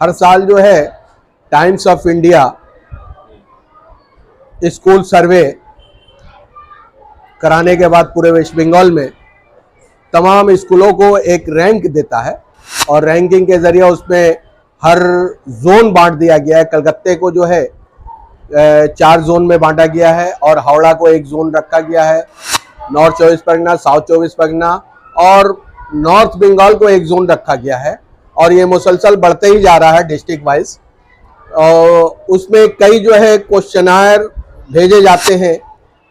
हर साल जो है टाइम्स ऑफ इंडिया स्कूल सर्वे कराने के बाद पूरे वेस्ट बंगाल में तमाम स्कूलों को एक रैंक देता है और रैंकिंग के जरिए उसमें हर जोन बांट दिया गया है। कलकत्ते को जो है 4 जोन में बांटा गया है और हावड़ा को 1 जोन रखा गया है। नॉर्थ 24 परगना, साउथ 24 परगना और नॉर्थ बंगाल को 1 जोन रखा गया है और ये मुसलसल बढ़ते ही जा रहा है डिस्ट्रिक्ट वाइज। और उसमें कई जो है क्वेश्चनायर भेजे जाते हैं,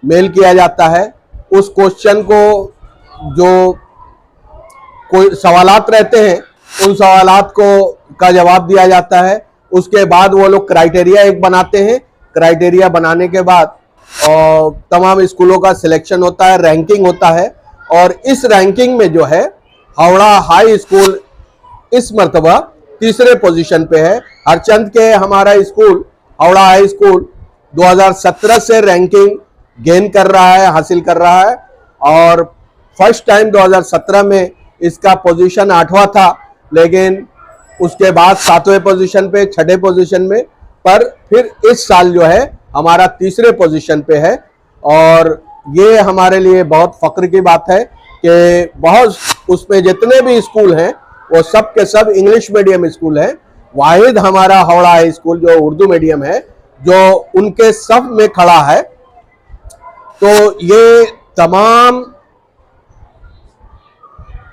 मेल किया जाता है। उस क्वेश्चन को जो कोई सवालात रहते हैं उन सवालात को का जवाब दिया जाता है। उसके बाद वो लोग क्राइटेरिया एक बनाते हैं। क्राइटेरिया बनाने के बाद तमाम स्कूलों का सिलेक्शन होता है, रैंकिंग होता है और इस रैंकिंग में जो है हावड़ा हाई स्कूल इस मर्तबा तीसरे पोजीशन पे है। हरचंद के हमारा स्कूल हावड़ा हाई स्कूल 2017 से रैंकिंग गेन कर रहा है, हासिल कर रहा है और फर्स्ट टाइम 2017 में इसका पोजीशन 8वां था, लेकिन उसके बाद 7वें पोजीशन पे, 6ठे पोजीशन में, पर फिर इस साल जो है हमारा तीसरे पोजीशन पे है। और ये हमारे लिए बहुत फख्र की बात है कि बहुत उसमें जितने भी स्कूल हैं वो सब के सब इंग्लिश मीडियम स्कूल हैं। वाहिद हमारा हावड़ा हाई स्कूल जो उर्दू मीडियम है जो उनके सब में खड़ा है। तो ये तमाम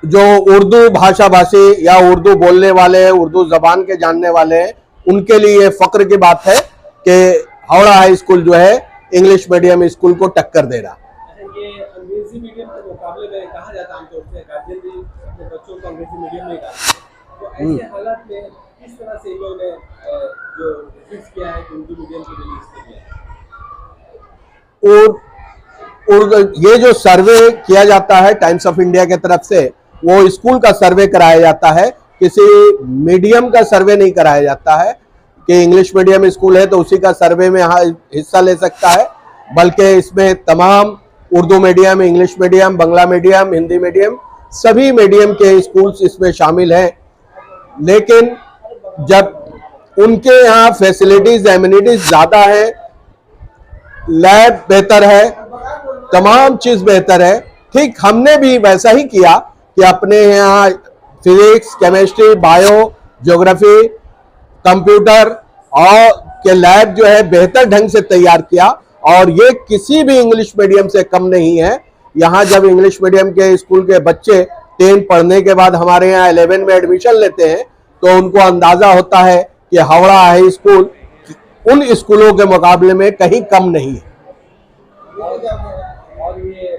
जो उर्दू भाषा भाषी या उर्दू बोलने वाले, उर्दू जबान के जानने वाले हैं, उनके लिए फख्र की बात है कि हावड़ा हाई स्कूल जो है इंग्लिश मीडियम स्कूल को टक्कर दे रहा। ये अंग्रेजी मीडियम के मुकाबले में कहा जाता है आमतौर से गार्जियन भी अपने बच्चों को अंग्रेजी मीडियम में डालते हैं, तो ऐसे हालात में किस तरह से इन लोगों ने जो फिक्स किया है कि उर्दू मीडियम के लिए लिस्ट किया है? और ये जो सर्वे किया जाता है टाइम्स ऑफ इंडिया के तरफ से, वो स्कूल का सर्वे कराया जाता है, किसी मीडियम का सर्वे नहीं कराया जाता है कि इंग्लिश मीडियम स्कूल है तो उसी का सर्वे में हिस्सा ले सकता है, बल्कि इसमें तमाम Urdu medium, English medium, Bangla medium, Hindi medium, सभी मीडियम के स्कूल्स इसमें शामिल हैं। लेकिन जब उनके यहाँ फैसिलिटीज, एमिनिटीज ज़्यादा है, लैब बेहतर है, तमाम चीज़ बेहतर है, ठीक हमने भी वैसा ही किया कि अपने यहाँ physics, chemistry, bio, geography, computer और के लैब जो है बेहतर ढंग से तैयार किया और ये किसी भी इंग्लिश मीडियम से कम नहीं है। यहाँ जब इंग्लिश मीडियम के स्कूल के बच्चे 10 पढ़ने के बाद हमारे यहाँ 11 में एडमिशन लेते हैं तो उनको अंदाजा होता है कि हावड़ा हाई स्कूल उन स्कूलों के मुकाबले में कहीं कम नहीं है। और ये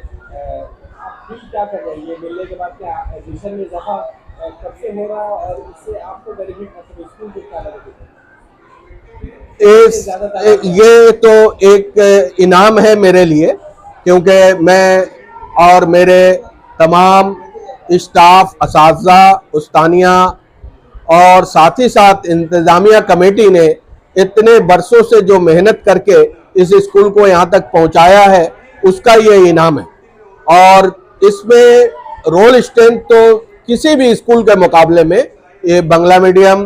आप क्या कर रहे हैं, ये मिलने के बाद क्या एडमिशन में इजाफा कब से हो रहा है और इससे आपको बेनिफिट मतलब स्कूल को क्या लगेगा? ये तो एक इनाम है मेरे लिए, क्योंकि मैं और मेरे तमाम स्टाफ, असातिज़ा, उस्तानिया और साथ ही साथ इंतज़ामिया कमेटी ने इतने बरसों से जो मेहनत करके इस स्कूल को यहाँ तक पहुँचाया है उसका ये इनाम है। और इसमें रोल स्ट्रेंथ तो किसी भी स्कूल के मुकाबले में, ये Bangla medium,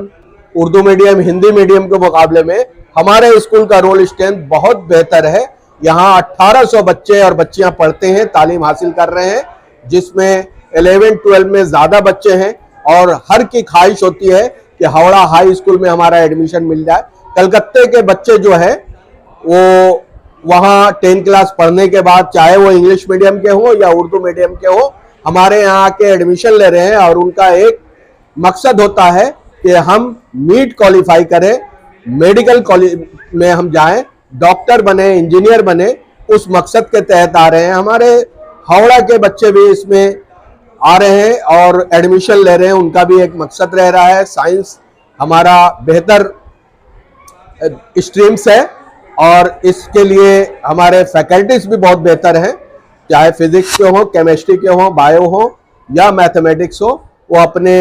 Urdu medium, Hindi medium के मुकाबले में हमारे स्कूल का रोल स्ट्रेंथ बहुत बेहतर है। यहाँ 1800 बच्चे और बच्चियाँ पढ़ते हैं, तालीम हासिल कर रहे हैं, जिसमें 11-12 में ज़्यादा बच्चे हैं और हर की ख्वाहिश होती है कि हावड़ा हाई स्कूल में हमारा एडमिशन मिल जाए। कलकत्ते के बच्चे जो है वो वहाँ 10 क्लास पढ़ने के बाद, चाहे वो इंग्लिश मीडियम के हो या उर्दू मीडियम के हो, हमारे यहाँ आके एडमिशन ले रहे हैं और उनका एक मकसद होता है कि हम नीट क्वालिफाई करें, मेडिकल कॉलेज में हम जाएं, डॉक्टर बने, इंजीनियर बने, उस मकसद के तहत आ रहे हैं। हमारे हावड़ा के बच्चे भी इसमें आ रहे हैं और एडमिशन ले रहे हैं, उनका भी एक मकसद रह रहा है। साइंस हमारा बेहतर स्ट्रीम्स है और इसके लिए हमारे फैकल्टीज भी बहुत बेहतर हैं, चाहे फिजिक्स के हो, केमिस्ट्री के हो, बायो हो या मैथमेटिक्स हो, वो अपने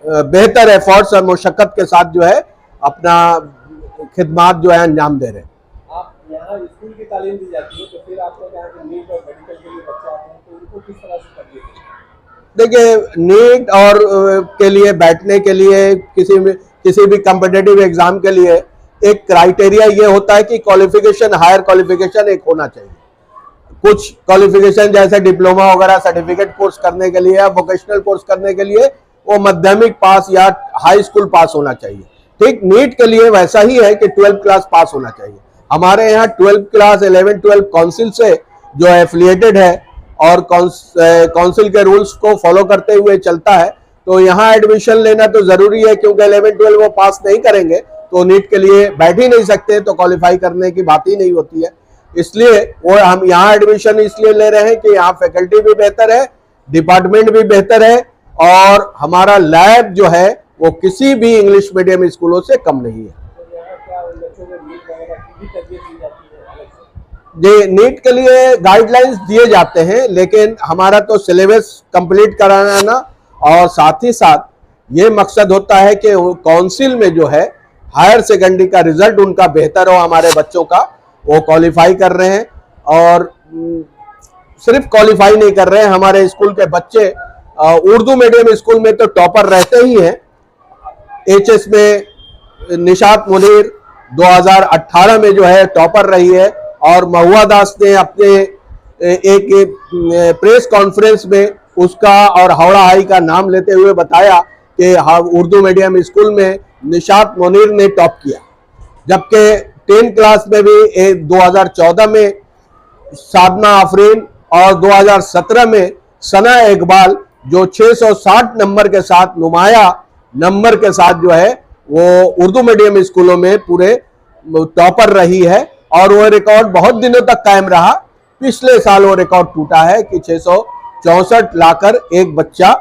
बेहतर एफर्ट्स और मुशक्कत के साथ जो है अपना खिदमात जो है अंजाम दे रहे हैं। आप यहाँ स्कूल की तालीम दी जाती है तो फिर आपको यहाँ नीट और मेडिकल के लिए बच्चे आते हैं तो उनको किस तरह से करते हैं? देखिए, नीट और के लिए बैठने के लिए किसी भी कम्पिटेटिव एग्जाम के लिए एक क्राइटेरिया ये होता है कि क्वालिफिकेशन, हायर क्वालिफिकेशन एक होना चाहिए। कुछ क्वालिफिकेशन जैसे डिप्लोमा वगैरह सर्टिफिकेट कोर्स करने के लिए या वोकेशनल कोर्स करने के लिए वो माध्यमिक पास या हाई स्कूल पास होना चाहिए। ठीक नीट के लिए वैसा ही है कि 12th क्लास पास होना चाहिए। हमारे यहाँ 12th क्लास 11 12 काउंसिल से जो एफिलिएटेड है और काउंसिल के रूल्स को फॉलो करते हुए चलता है, तो यहाँ एडमिशन लेना तो जरूरी है, क्योंकि 11 12 वो पास नहीं करेंगे तो नीट के लिए बैठ ही नहीं सकते, तो क्वालिफाई करने की बात ही नहीं होती है। इसलिए वो हम यहाँ एडमिशन इसलिए ले रहे हैं कि यहाँ फैकल्टी भी बेहतर है, डिपार्टमेंट भी बेहतर है और हमारा लैब जो है वो किसी भी इंग्लिश मीडियम स्कूलों से कम नहीं है। जी, नीट के लिए गाइडलाइंस दिए जाते हैं, लेकिन हमारा तो सिलेबस कंप्लीट कराना और साथ ही साथ ये मकसद होता है कि काउंसिल में जो है हायर सेकेंडरी का रिजल्ट उनका बेहतर हो, हमारे बच्चों का वो क्वालिफाई कर रहे हैं। और सिर्फ क्वालिफाई नहीं कर रहे हैं, हमारे स्कूल के बच्चे उर्दू मीडियम स्कूल में तो टॉपर रहते ही हैं। एचएस में निशात मुनीर 2018 में जो है टॉपर रही है और महुआ दास ने अपने एक प्रेस कॉन्फ्रेंस में उसका और हावड़ा हाई का नाम लेते हुए बताया कि उर्दू मीडियम स्कूल में निशात मुनीर ने टॉप किया। जबकि 10th क्लास में भी 2014 में साधना आफरीन और 2017 में सना इकबाल जो 660 नंबर के साथ, नुमाया नंबर के साथ जो है वो उर्दू मीडियम स्कूलों में पूरे टॉपर रही है और वो रिकॉर्ड बहुत दिनों तक कायम रहा। पिछले साल वो रिकॉर्ड टूटा है कि 664 लाकर एक बच्चा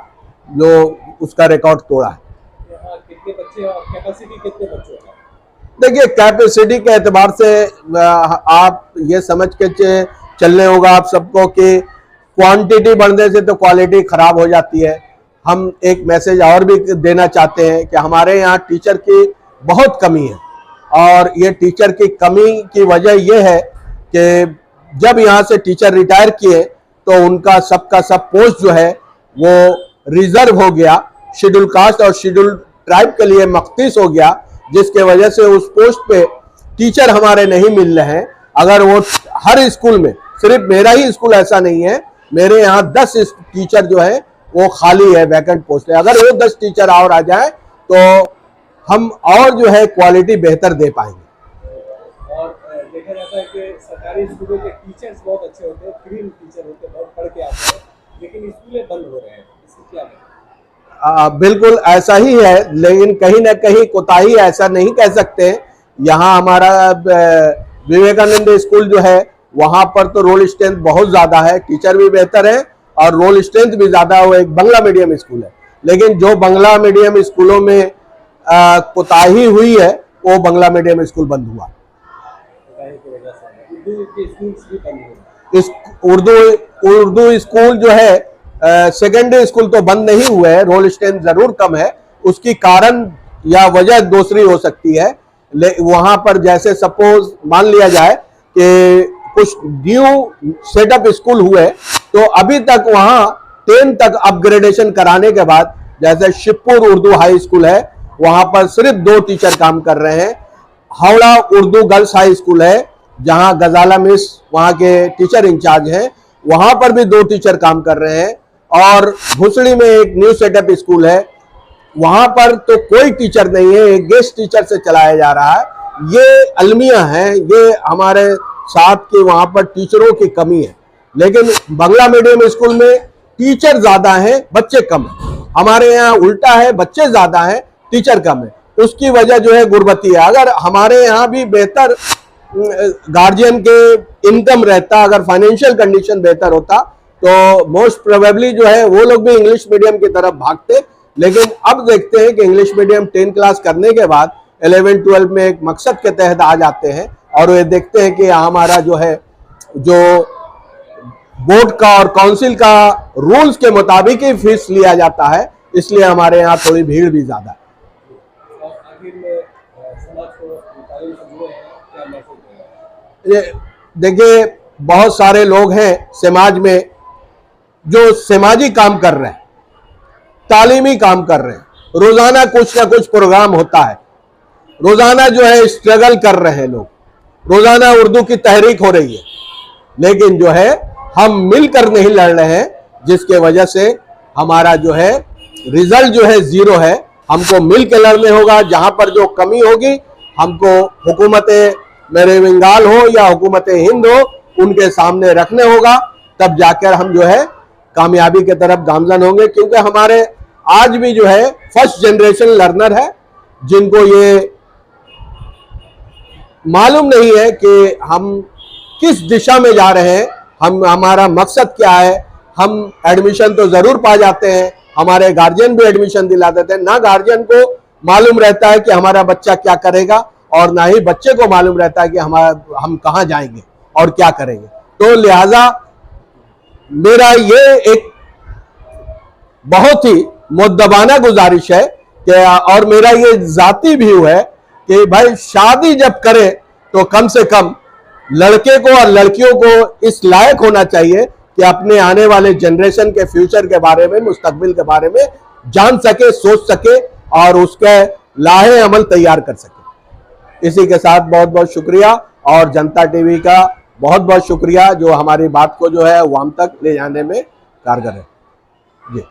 जो उसका रिकॉर्ड तोड़ा है। कितने बच्चे और कैपेसिटी कितने बच्चों का? देखिए, कैपेसिटी के एतबार से आप ये समझ के चलने होगा आप सबको कि क्वांटिटी बढ़ने से तो क्वालिटी खराब हो जाती है। हम एक मैसेज और भी देना चाहते हैं कि हमारे यहाँ टीचर की बहुत कमी है और ये टीचर की कमी की वजह यह है कि जब यहाँ से टीचर रिटायर किए तो उनका सबका सब पोस्ट जो है वो रिजर्व हो गया, शेड्यूल कास्ट और शेड्यूल ट्राइब के लिए मख्तीस हो गया, जिसके वजह से उस पोस्ट पे टीचर हमारे नहीं मिल रहे हैं। अगर वो हर स्कूल में, सिर्फ मेरा ही स्कूल ऐसा नहीं है, मेरे यहाँ 10 टीचर जो है वो खाली है, वैकेंट पोस्ट है। अगर वो 10 टीचर और आ जाए तो हम और जो है क्वालिटी बेहतर दे पाएंगे। और देखा जाता है कि सरकारी स्कूलों के टीचर्स बहुत अच्छे होते हैं, क्लीन टीचर होते हैं, बहुत पढ़ के आते हैं, लेकिन स्कूलें बंद हो रहे हैं, इसकी क्या है? बिल्कुल ऐसा ही है, लेकिन कहीं ना कहीं कोताही ऐसा नहीं कह सकते। यहाँ हमारा विवेकानंद स्कूल जो है वहां पर तो रोल स्ट्रेंथ बहुत ज्यादा है, टीचर भी बेहतर है और रोल स्ट्रेंथ भी ज्यादा। वो एक बंगला मीडियम स्कूल है, लेकिन जो बंगला मीडियम स्कूलों में कोताही हुई है वो बंगला मीडियम स्कूल बंद हुआ। उर्दू स्कूल जो है सेकेंडरी स्कूल तो बंद नहीं हुए हैं, रोल स्ट्रेंथ जरूर कम है। उसकी कारण या वजह दूसरी हो सकती है। वहां पर जैसे सपोज मान लिया जाए कि कुछ न्यू सेटअप स्कूल हुए तो अभी तक वहां 10 तक अपग्रेडेशन कराने के बाद, जैसे शिवपुर उर्दू हाई स्कूल है वहां पर सिर्फ 2 टीचर काम कर रहे हैं। Howrah Urdu girls high school है जहां गजाला मिस वहां के टीचर इंचार्ज हैं, वहां पर भी 2 टीचर काम कर रहे हैं। और भुसड़ी में एक न्यू सेटअप स्कूल है, वहां पर तो कोई टीचर नहीं है, एक गेस्ट टीचर से चलाया जा रहा है। ये अलमिया है, ये हमारे साथ के वहां पर टीचरों की कमी है। लेकिन बंगला मीडियम स्कूल में टीचर ज्यादा हैं, बच्चे कम हैं। हमारे यहाँ उल्टा है, बच्चे ज्यादा हैं, टीचर कम है। उसकी वजह जो है गुर्बती है। अगर हमारे यहाँ भी बेहतर गार्जियन के इनकम रहता, अगर फाइनेंशियल कंडीशन बेहतर होता तो मोस्ट प्रोबेबली जो है वो लोग भी इंग्लिश मीडियम की तरफ भागते। लेकिन अब देखते हैं कि इंग्लिश मीडियम 10 क्लास करने के बाद 11 12 में एक मकसद के तहत आ जाते हैं और ये देखते हैं कि हमारा जो है जो बोर्ड का और काउंसिल का रूल्स के मुताबिक ही फीस लिया जाता है, इसलिए हमारे यहाँ थोड़ी भीड़ भी ज्यादा है। देखिए, बहुत सारे लोग हैं समाज में जो सामाजिक काम कर रहे हैं, तालीमी काम कर रहे हैं, रोजाना कुछ ना कुछ प्रोग्राम होता है, रोजाना जो है स्ट्रगल कर रहे हैं लोग, रोजाना उर्दू की तहरीक हो रही है, लेकिन जो है हम मिलकर नहीं लड़ रहे हैं, जिसके वजह से हमारा जो है रिजल्ट जो है जीरो है। हमको मिलकर लड़ने होगा। जहां पर जो कमी होगी हमको हुकूमत मेरे बंगाल हो या हुकूमत हिंद हो, उनके सामने रखने होगा, तब जाकर हम जो है कामयाबी की तरफ गामजन होंगे। क्योंकि हमारे आज भी जो है फर्स्ट जनरेशन लर्नर है, जिनको ये मालूम नहीं है कि हम किस दिशा में जा रहे हैं, हमारा मकसद क्या है। हम एडमिशन तो जरूर पा जाते हैं, हमारे गार्जियन भी एडमिशन दिला देते हैं, ना गार्जियन को मालूम रहता है कि हमारा बच्चा क्या करेगा, और ना ही बच्चे को मालूम रहता है कि हम कहां जाएंगे और क्या करेंगे। तो लिहाजा मेरा ये एक बहुत ही मुद्दबाना गुजारिश है कि, और मेरा ये जाती व्यू है कि भाई शादी जब करें तो कम से कम लड़के को और लड़कियों को इस लायक होना चाहिए कि अपने आने वाले जनरेशन के फ्यूचर के बारे में, मुस्तकबिल के बारे में जान सके, सोच सके और उसके लाहे अमल तैयार कर सके। इसी के साथ बहुत बहुत शुक्रिया, और जनता टीवी का बहुत बहुत शुक्रिया जो हमारी बात को जो है अवाम तक ले जाने में कारगर है। जी।